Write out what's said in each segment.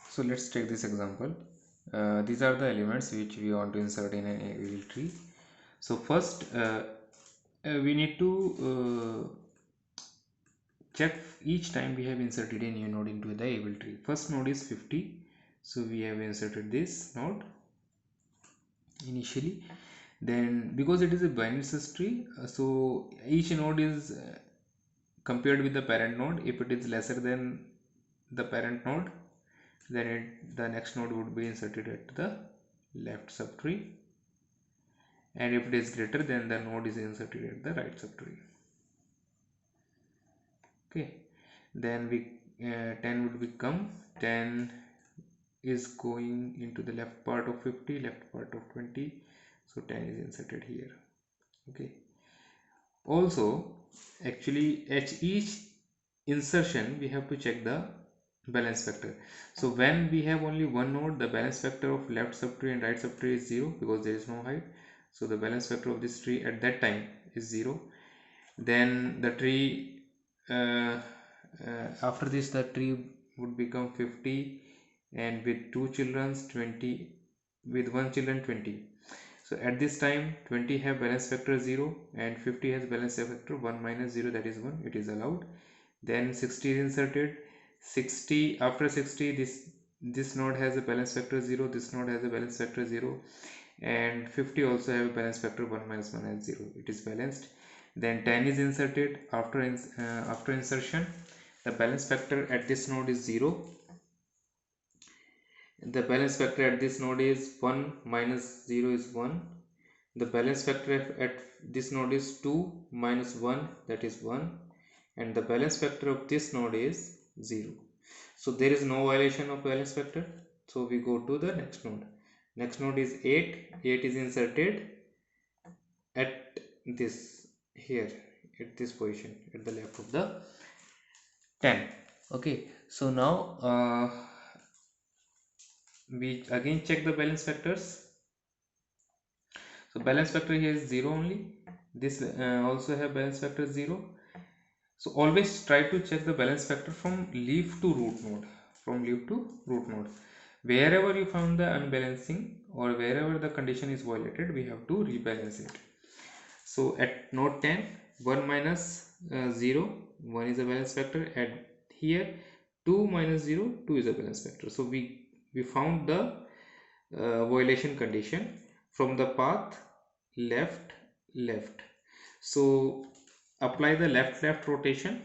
So let's take this example. These are the elements which we want to insert in an AVL tree. So first we need to check each time we have inserted a new node into the AVL tree. First node is 50, so we have inserted this node initially. Then because it is a binary search tree, so each node is compared with the parent node. If it is lesser than the parent node, then the next node would be inserted at the left subtree, and if it is greater, then the node is inserted at the right subtree. Okay, then we 10 would become 10 is going into the left part of 50, left part of 20, so 10 is inserted here. Okay, also actually at each insertion we have to check the balance factor. So when we have only one node, the balance factor of left subtree and right subtree is 0 because there is no height. So the balance factor of this tree at that time is 0. Then the tree after this, the tree would become 50, and with two children 20, with one children 20. So at this time 20 have balance factor 0 and 50 has balance factor 1 minus 0, that is 1. It is allowed. Then 60 is inserted. 60, after 60, this node has a balance factor 0, this node has a balance factor 0, and 50 also have a balance factor 1 minus 1 as 0. It is balanced. Then 10 is inserted. After insertion, the balance factor at this node is 0. The balance factor at this node is 1 minus 0 is 1. The balance factor at this node is 2 minus 1, that is 1. And the balance factor of this node is 0. So there is no violation of balance factor. So we go to the next node. Next node is 8. 8 is inserted at this here, at this position at the left of the 10. Okay, so now we again check the balance factors. So balance factor here is 0 only. This also have balance factor 0. So always try to check the balance factor from leaf to root node. From leaf to root node. Wherever you found the unbalancing or wherever the condition is violated, we have to rebalance it. So at node 10, 1 minus 0, 1 is a balance factor. At here 2 minus 0, 2 is a balance factor. So we found the violation condition from the path left left. So apply the left rotation.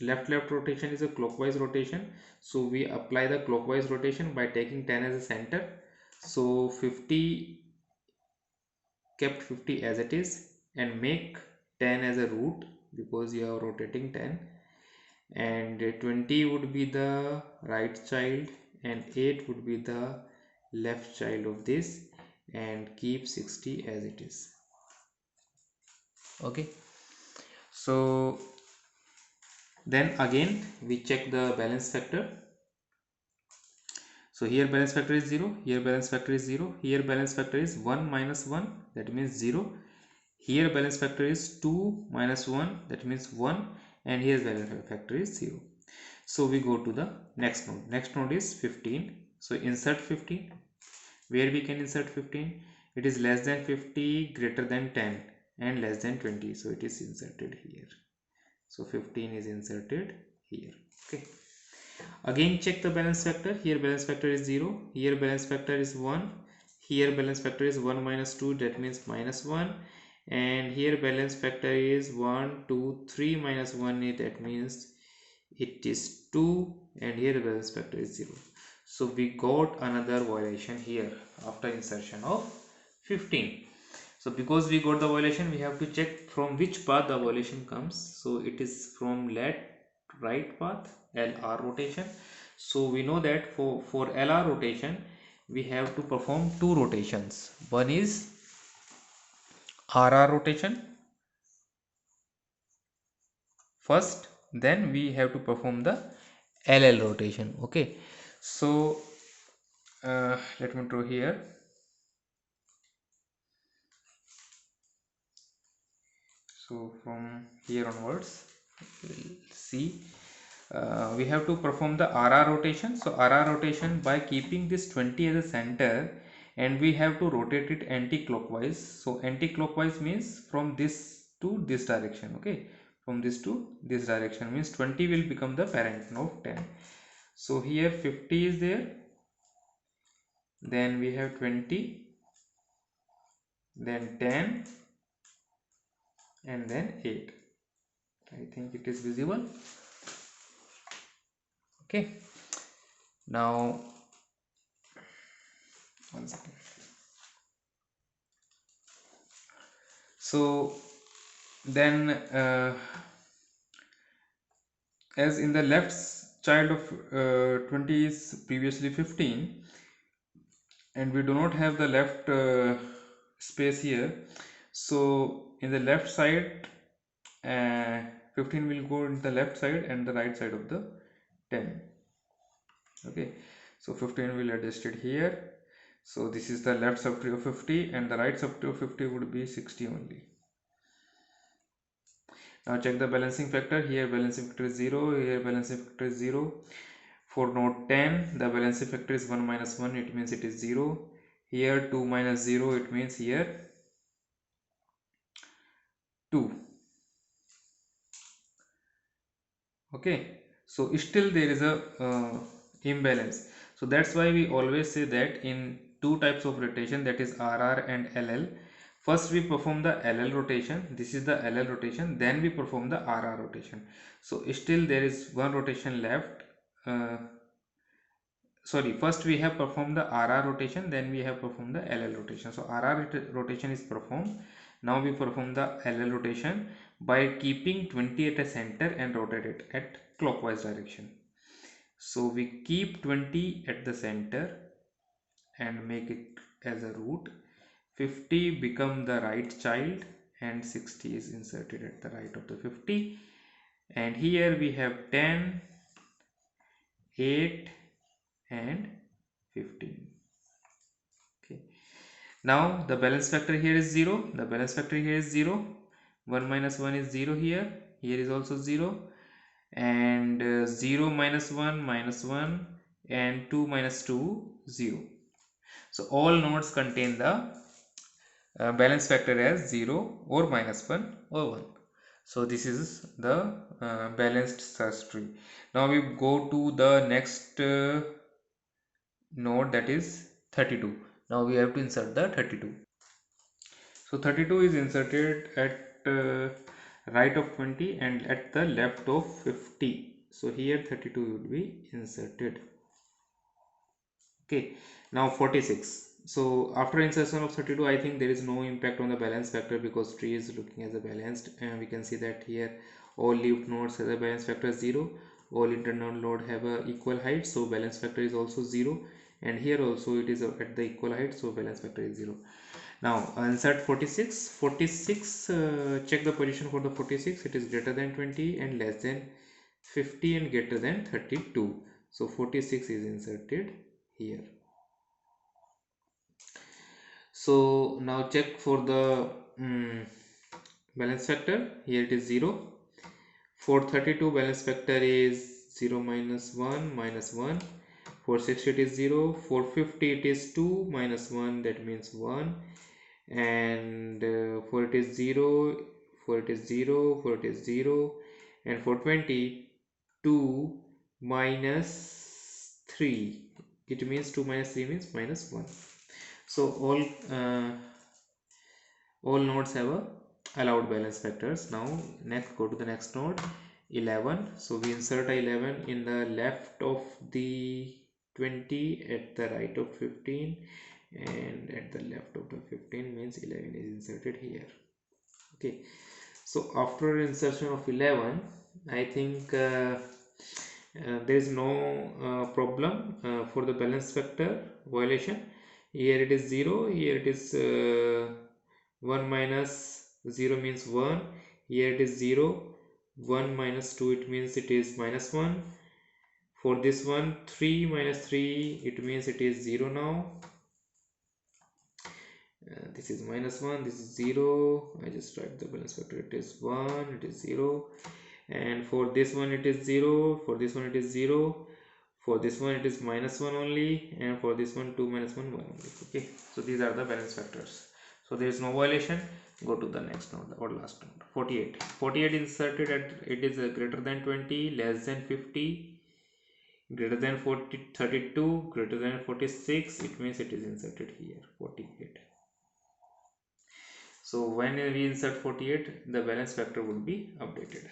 Left rotation is a clockwise rotation, so we apply the clockwise rotation by taking 10 as a center. So 50, kept 50 as it is, and make 10 as a root because you are rotating 10, and 20 would be the right child and 8 would be the left child of this, and keep 60 as it is. Okay, so then again we check the balance factor. So here balance factor is 0, here balance factor is 0, here balance factor is 1 minus 1, that means 0. Here balance factor is 2 minus 1, that means 1, and here balance factor is 0. So we go to the next node. Next node is 15. So insert 15. Where we can insert 15? It is less than 50, greater than 10, and less than 20. So it is inserted here. So 15 is inserted here. Okay. Again check the balance factor. Here balance factor is 0. Here balance factor is 1. Here balance factor is 1 minus 2, that means minus 1. And here balance factor is 1, 2, 3 minus 1, that means it is 2. And here balance factor is 0. So we got another violation here after insertion of 15. So because we got the violation, we have to check from which path the violation comes. So it is from left right path, LR rotation. So we know that for LR rotation we have to perform two rotations. One is RR rotation first, then we have to perform the LL rotation. Okay, so let me draw here. So from here onwards we'll see we have to perform the RR rotation. So RR rotation by keeping this 20 as a center, and we have to rotate it anti-clockwise. So anti-clockwise means from this to this direction. Okay, from this to this direction means 20 will become the parent node 10. So here 50 is there, then we have 20, then 10, and then 8. I think it is visible. Okay, now one second. So then as in the left child of 20 is previously 15, and we do not have the left space here, so in the left side 15 will go in the left side and the right side of the 10. Okay, so 15 will adjust it here. So this is the left subtree of 50 and the right subtree of 50 would be 60 only. Now check the balancing factor. Here balancing factor is 0, here balancing factor is 0. For node 10 the balancing factor is 1 minus 1, it means it is 0. Here 2 minus 0, it means here 2. Okay, so still there is a imbalance. So that's why we always say that in two types of rotation, that is RR and LL, first we perform the LL rotation, this is the LL rotation, then we perform the RR rotation. So still there is one rotation left. Sorry, first we have performed the RR rotation, then we have performed the LL rotation. So RR rotation is performed. Now we perform the LL rotation by keeping 20 at a center and rotate it at clockwise direction. So we keep 20 at the center and make it as a root. 50 become the right child and 60 is inserted at the right of the 50. And here we have 10, 8 and 15. Okay, now the balance factor here is 0, the balance factor here is 0, 1 minus 1 is 0, here is also 0, and 0 minus 1 and 2 minus 2 0. So all nodes contain the balance factor as 0 or minus 1 or 1. So this is the balanced search tree. Now we go to the next node, that is 32. Now we have to insert the 32. So 32 is inserted at right of 20 and at the left of 50. So here 32 will be inserted. Okay, now 46. So after insertion of 32, I think there is no impact on the balance factor because tree is looking as a balanced, and we can see that here all leaf nodes have a balance factor 0, all internal node have a equal height, so balance factor is also 0, and here also it is at the equal height, so balance factor is 0. Now insert 46. Check the position for the 46. It is greater than 20 and less than 50 and greater than 32. So 46 is inserted here. So now check for the balance factor. Here it is 0. For 32 balance factor is 0 minus 1 minus 1. For 60 it is 0. For 50 it is 2 minus 1, that means 1. And for it is 0, for it is 0, for it is 0, and for 20 2 minus 3, it means 2 minus 3 means minus 1. So all nodes have a allowed balance factors. Now next go to the next node 11. So we insert a 11 in the left of the 20 at the right of 15, and at the left of the 15 means 11 is inserted here. Okay, so after insertion of 11, I think there is no problem for the balance factor violation. Here it is 0, here it is 1 minus 0 means 1, here it is 0, 1 minus 2 it means it is minus 1. For this one 3 minus 3 it means it is 0 now. This is minus 1, this is 0. I just write the balance factor, it is 1, it is 0, and for this one it is 0, for this one it is 0, for this one it is -1 only, and for this one 2 minus 1 1 only. Okay, so these are the balance factors. So there is no violation. Go to the next node or last node. 48. 48 inserted at it is greater than 20, less than 50, greater than 40, 32, greater than 46. It means it is inserted here. 48. So when we insert 48, the balance factor would be updated.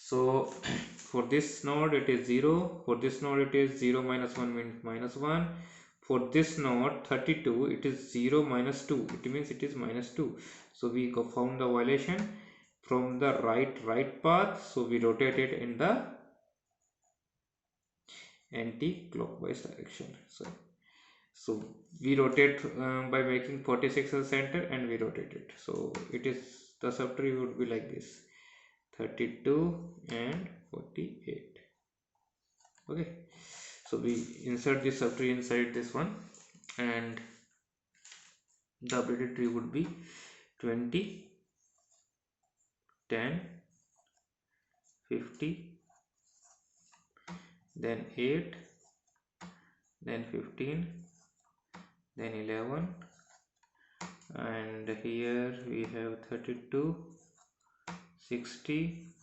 So for this node it is 0, for this node it is 0 minus 1 means -1, for this node 32 it is 0 minus 2, it means it is -2. So we found the violation from the right path, so we rotate it in the anti-clockwise direction. So we rotate by making 46 as center, and we rotate it, so it is the subtree would be like this, 32 and 48. Okay, so we insert this subtree inside this one, and the updated tree would be 20, 10, 50, then 8, then 15, then 11, and here we have 32, 60,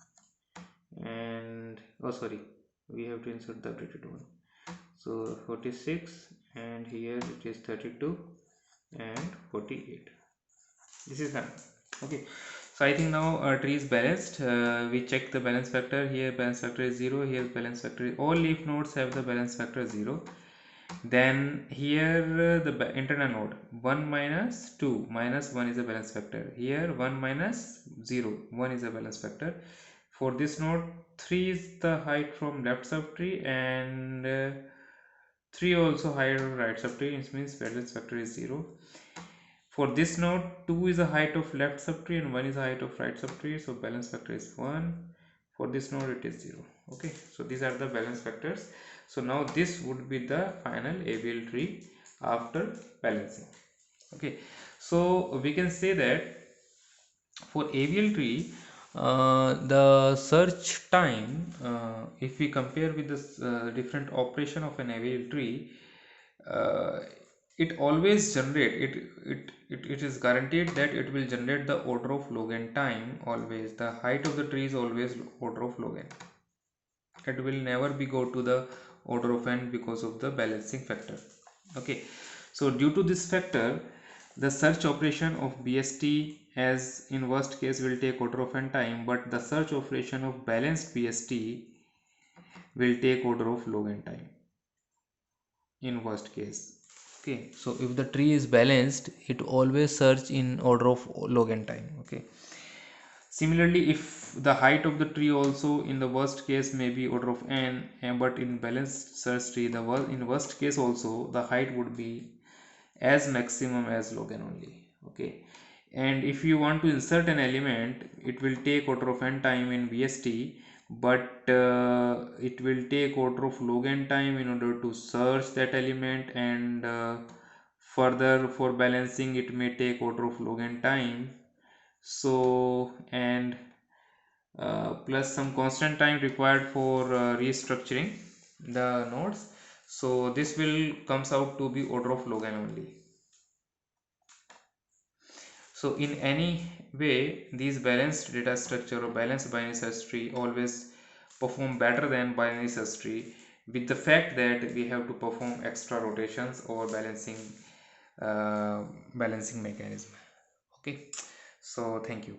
and oh sorry, we have to insert the updated one, so 46, and here it is 32 and 48. This is done. Okay, so I think now our tree is balanced. We check the balance factor. Here balance factor is 0, here balance factor is, all leaf nodes have the balance factor 0. Then here the internal node 1 minus 2 minus 1 is a balance factor. Here 1 minus 0 1 is a balance factor. For this node 3 is the height from left subtree, and 3 also height of right subtree, which means balance factor is 0. For this node 2 is the height of left subtree and 1 is the height of right subtree, so balance factor is 1. For this node it is 0. Okay, so these are the balance factors. So now this would be the final AVL tree after balancing. Okay, so we can say that for AVL tree, the search time, if we compare with the different operation of an AVL tree, uh, it always generate it is guaranteed that it will generate the order of log n time. Always the height of the tree is always order of log n. It will never be go to the order of n because of the balancing factor. Okay, so due to this factor, the search operation of BST as in worst case will take order of n time, but the search operation of balanced BST will take order of log n time in worst case. Okay, so if the tree is balanced, it always search in order of log n time. Okay, similarly, if the height of the tree also in the worst case may be order of n, but in balanced search tree, in worst case also the height would be as maximum as log n only. Okay, and if you want to insert an element, it will take order of n time in BST, but it will take order of log n time in order to search that element, and further for balancing it may take order of log n time. So, and plus some constant time required for restructuring the nodes, so this will comes out to be order of log n only. So in any way, these balanced data structure or balanced binary search tree always perform better than binary search tree, with the fact that we have to perform extra rotations or balancing mechanism. Okay, so thank you.